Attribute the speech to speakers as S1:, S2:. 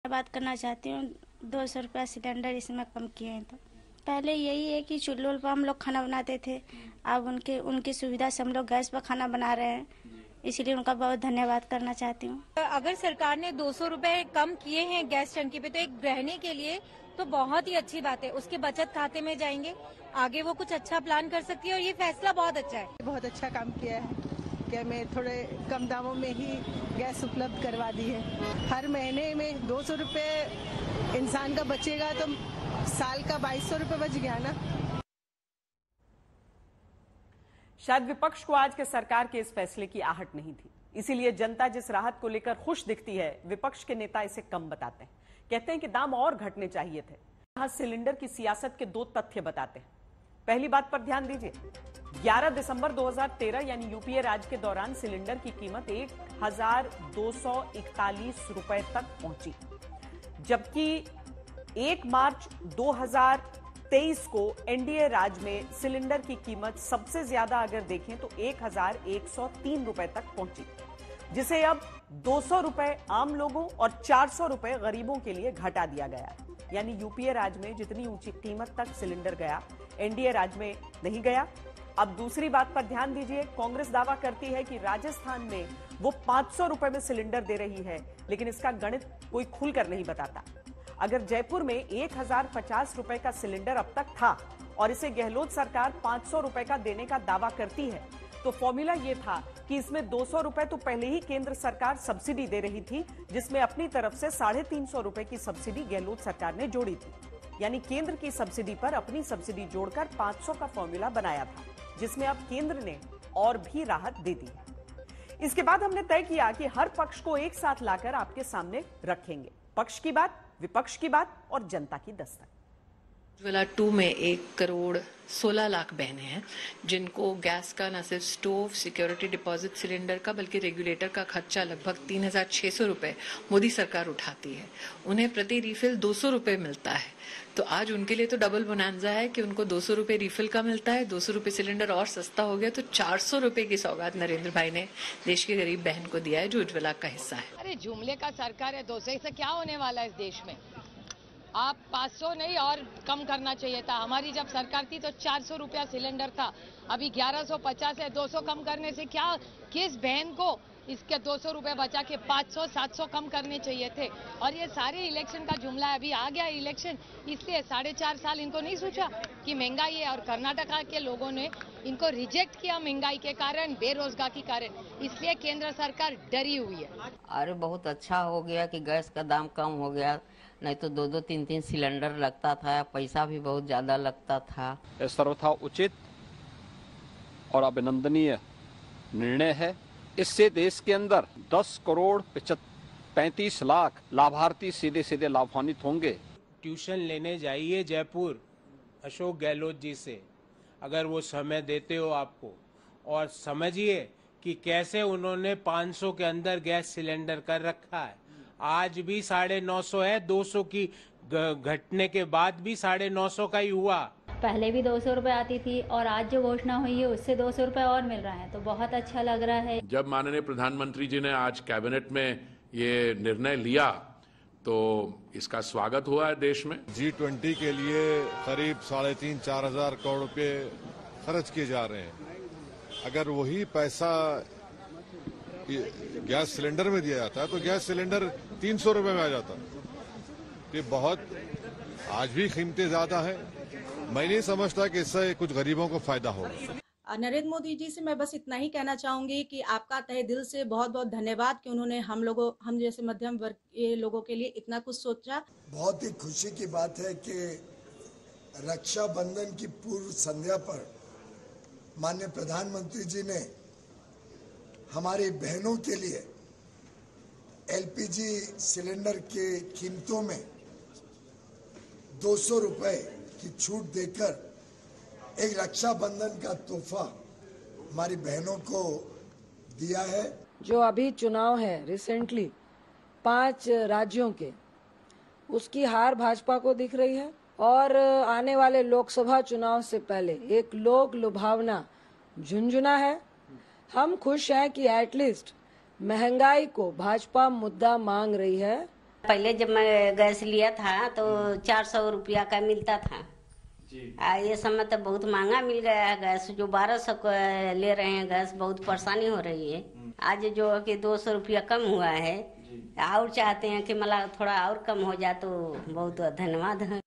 S1: बात करना चाहती हूँ। 200 रुपया सिलेंडर इसमें कम किए हैं। तो पहले यही है कि चूल्हों पर हम लोग खाना बनाते थे, अब उनकी सुविधा से हम लोग गैस पर खाना बना रहे हैं, इसीलिए उनका बहुत धन्यवाद करना चाहती हूँ।
S2: अगर सरकार ने 200 रुपए कम किए हैं गैस टंकी पे, तो एक गृहिणी के लिए तो बहुत ही अच्छी बात है। उसके बचत खाते में जाएंगे, आगे वो कुछ अच्छा प्लान कर सकती है और ये फैसला बहुत अच्छा है।
S3: बहुत अच्छा काम किया है कि हमें थोड़े कम दामों में ही गैस उपलब्ध करवा दी है। हर महीने में 200 रुपये इंसान का बचेगा तो साल का 2200 रुपये बच गया ना।
S4: शायद विपक्ष को आज के सरकार के इस फैसले की आहट नहीं थी, इसीलिए जनता जिस राहत को लेकर खुश दिखती है, विपक्ष के नेता इसे कम बताते हैं। कहते हैं कि दाम और घटने चाहिए थे। यहां सिलेंडर की सियासत के दो तथ्य बताते हैं। पहली बात पर ध्यान दीजिए, 11 दिसंबर 2013 यानी यूपीए राज के दौरान सिलेंडर की कीमत 1241 रुपए तक पहुंची, जबकि 1 मार्च 2023 को एनडीए राज में सिलेंडर की कीमत सबसे ज्यादा अगर देखें तो 1103 रुपए तक पहुंची, जिसे अब 200 रुपए आम लोगों और 400 रुपए गरीबों के लिए घटा दिया गया। यानी यूपीए राज में जितनी ऊंची कीमत तक सिलेंडर गया, एनडीए राज में नहीं गया। अब दूसरी बात पर ध्यान दीजिए, कांग्रेस दावा करती है कि राजस्थान में वो 500 रुपए में सिलेंडर दे रही है, लेकिन इसका गणित कोई खुलकर नहीं बताता। अगर जयपुर में 1050 रुपए का सिलेंडर अब तक था और इसे गहलोत सरकार 500 रुपए का देने का दावा करती है, तो फॉर्मूला यह था कि इसमें 200 रुपए तो पहले ही केंद्र सरकार सब्सिडी दे रही थी, जिसमें अपनी तरफ से 350 रुपए की सब्सिडी गहलोत सरकार ने जोड़ी थी। यानी केंद्र की सब्सिडी पर अपनी सब्सिडी जोड़कर 500 का फॉर्मूला बनाया था, जिसमें अब केंद्र ने और भी राहत दे दी। इसके बाद हमने तय किया कि हर पक्ष को एक साथ लाकर आपके सामने रखेंगे, पक्ष की बात, विपक्ष की बात और जनता की दस्तक।
S5: उज्ज्वला 2 में 1,16,00,000 बहनें हैं जिनको गैस का न सिर्फ स्टोव, सिक्योरिटी डिपॉजिट सिलेंडर का, बल्कि रेगुलेटर का खर्चा लगभग 3,600 रुपए मोदी सरकार उठाती है। उन्हें प्रति रिफिल 200 रुपए मिलता है। तो आज उनके लिए तो डबल बोनांजा है कि उनको 200 रुपए रिफिल का मिलता है, 200 रुपए सिलेंडर और सस्ता हो गया। तो 400 रुपए की सौगात नरेंद्र भाई ने देश की गरीब बहन को दिया है, जो उज्ज्वला का हिस्सा है।
S6: अरे जुमले का सरकार है, 200 से क्या होने वाला है इस देश में? आप 500 नहीं और कम करना चाहिए था। हमारी जब सरकार थी तो 400 रुपया सिलेंडर था, अभी 1150 है। 200 कम करने से क्या, किस बहन को इसके 200 रुपए बचा के 500 700 कम करने चाहिए थे? और ये सारे इलेक्शन का जुमला है। अभी आ गया इलेक्शन, इसलिए 4.5 साल इनको नहीं सोचा कि महंगाई है, और कर्नाटका के लोगों ने इनको रिजेक्ट किया महंगाई के कारण, बेरोजगार के कारण, इसलिए केंद्र सरकार डरी हुई है।
S7: अरे बहुत अच्छा हो गया कि गैस का दाम कम हो गया, नहीं तो 2-2 3-3 सिलेंडर लगता था, पैसा भी बहुत ज्यादा लगता था।
S8: सर्वथा उचित और अभिनंदनीय निर्णय है। इससे देश के अंदर 10,35 लाख लाभार्थी सीधे सीधे लाभान्वित होंगे।
S9: ट्यूशन लेने जाइए जयपुर अशोक गहलोत जी से, अगर वो समय देते हो आपको, और समझिए कि कैसे उन्होंने 500 के अंदर गैस सिलेंडर कर रखा है। आज भी 950 है, 200 की घटने के बाद भी 950 का ही हुआ।
S10: पहले भी 200 रुपए आती थी और आज जो घोषणा हुई है उससे 200 रुपए और मिल रहा है, तो बहुत अच्छा लग रहा है।
S11: जब माननीय प्रधानमंत्री जी ने आज कैबिनेट में ये निर्णय लिया तो इसका स्वागत हुआ है देश में।
S12: G20 के लिए करीब 3,500-4 हजार करोड़ रुपए खर्च किए जा रहे हैं। अगर वही पैसा गैस सिलेंडर में दिया जाता है तो गैस सिलेंडर 300 रुपए में आ जाता। ये बहुत, आज भी कीमतें ज्यादा है। मैं नहीं समझता कि इससे कुछ गरीबों को फायदा होगा।
S13: नरेंद्र मोदी जी से मैं बस इतना ही कहना चाहूंगी कि आपका तहे दिल से बहुत बहुत धन्यवाद कि उन्होंने हम जैसे मध्यम वर्ग के लोगों के लिए इतना कुछ सोचा।
S14: बहुत ही खुशी की बात है कि रक्षाबंधन की पूर्व संध्या पर माननीय प्रधानमंत्री जी ने हमारी बहनों के लिए एलपीजी सिलेंडर के कीमतों में 200 रुपए की छूट देकर एक रक्षाबंधन का तोहफा हमारी बहनों को दिया है।
S15: जो अभी चुनाव है रिसेंटली 5 राज्यों के, उसकी हार भाजपा को दिख रही है, और आने वाले लोकसभा चुनाव से पहले एक लोक लुभावना झुंझुना है। हम खुश हैं कि एटलीस्ट महंगाई को भाजपा मुद्दा मांग रही है
S16: पहले जब मैं गैस लिया था तो 400 रुपया का मिलता था। ये समय तो बहुत महंगा मिल गया है गैस, जो 1200 ले रहे हैं गैस, बहुत परेशानी हो रही है। आज जो कि 200 रुपया कम हुआ है, और चाहते हैं कि मतलब थोड़ा और कम हो जाए तो बहुत धन्यवाद है।